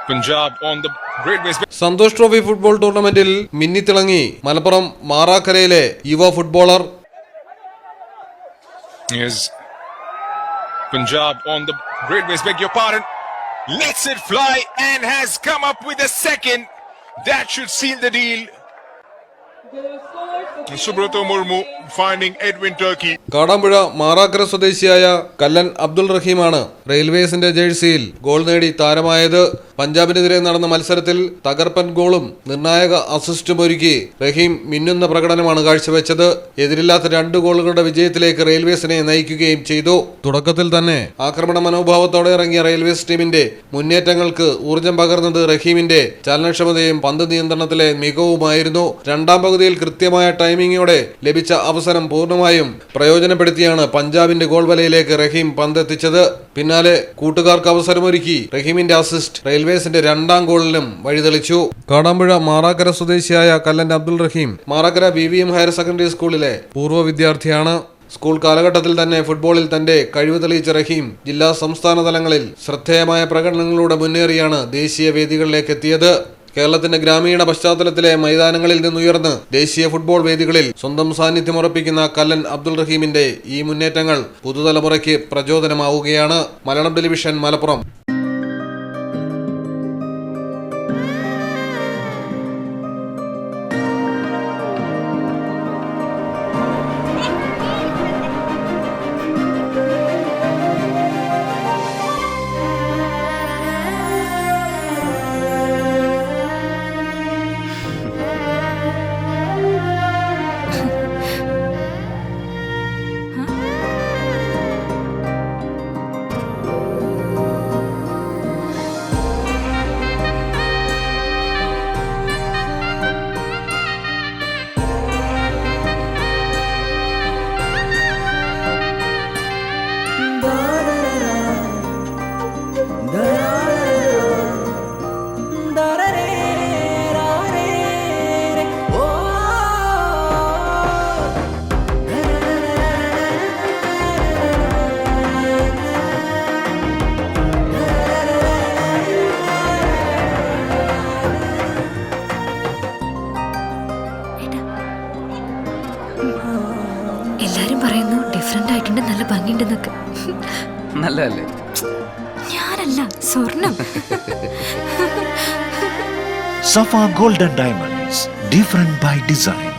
Punjab on the great ways. Santosh trophy football ടൂർണമെന്റിൽ മിന്നിത്തിളങ്ങി മലപ്പുറം മാറാക്കരയിലെ യുവ footballer. Here's Punjab on the great ways. Beg your pardon. Lets it fly and has come up with a second. That should seal the deal. Subrata Murmu finding Edwin Turkey. Kadampuzha Marakkara സ്വദേശിയായ Kallen Abdul റഹീമാണ് റെയിൽവേസിന്റെ ജേഴ്സിയിൽ goal നേടി താരമായത്. പഞ്ചാബിനെതിരെ നടന്ന മത്സരത്തിൽ തകർപ്പൻ ഗോളും നിർണായക അസിസ്റ്റും ഒരുക്കി റഹീം മിന്നുന്ന പ്രകടനമാണ് കാഴ്ചവെച്ചത്. എതിരില്ലാത്ത 2 ഗോളുകളുടെ വിജയത്തിലേക്ക് റെയിൽവേസിനെ നയിക്കുകയും ചെയ്തു. തുടക്കത്തിൽ തന്നെ ആക്രമണ മനോഭാവത്തോടെ ഇറങ്ങിയ റെയിൽവേസ് ടീമിന്റെ മുന്നേറ്റങ്ങൾക്ക് ഊർജം പകർന്നത് റഹീമിന്റെ ചലനക്ഷമതയും പന്ത് നിയന്ത്രണത്തിലെ മികവുമായിരുന്നു. രണ്ടാം പകുതിയിൽ കൃത്യമായ ടൈമിങ്ങോടെ ലഭിച്ച അവസരം പൂർണ്ണമായും പ്രയോജനപ്പെടുത്തിയാണ് പഞ്ചാബിന്റെ ഗോൾ വലയിലേക്ക് റഹീം പന്തെത്തിച്ചത്. പിന്നാലെ കൂട്ടുകാർക്ക് അവസരമൊരുക്കി റഹീമിന്റെ അസിസ്റ്റ് റെയിൽവേസിന്റെ 2ാം ഗോളിനും വഴിതെളിച്ചു. കാടാമ്പുഴ മാറാക്കര സ്വദേശിയായ കല്ലൻ അബ്ദുൾ റഹീം മാറാക്കര VVM ഹയർ സെക്കൻഡറി സ്കൂളിലെ പൂർവ്വ വിദ്യാർത്ഥിയാണ്. സ്കൂൾ കാലഘട്ടത്തിൽ തന്നെ ഫുട്ബോളിൽ തന്റെ കഴിവ് തെളിയിച്ച റഹീം ജില്ലാ സംസ്ഥാന തലങ്ങളിൽ ശ്രദ്ധേയമായ പ്രകടനങ്ങളിലൂടെ മുന്നേറിയാണ് ദേശീയ വേദികളിലേക്ക് എത്തിയത്. കേരളത്തിന്റെ ഗ്രാമീണ പശ്ചാത്തലത്തിലെ മൈതാനങ്ങളിൽ നിന്നുയർന്ന് ദേശീയ ഫുട്ബോൾ വേദികളിൽ സ്വന്തം സാന്നിധ്യം ഉറപ്പിക്കുന്ന കല്ലൻ അബ്ദുൾ റഹീമിന്റെ ഈ മുന്നേറ്റങ്ങൾ പുതുതലമുറയ്ക്ക് പ്രചോദനമാവുകയാണ്. മലയാളം ടെലിവിഷൻ, മലപ്പുറം. എല്ലാരും പറയുന്നു ഡിഫറെന്റ് ആയിട്ടുണ്ട്, നല്ല ഭംഗിയുണ്ടെന്നൊക്കെ. നല്ലതല്ലേ? ഞാനല്ല, സ്വർണം. Safa Golden Diamonds, different by design.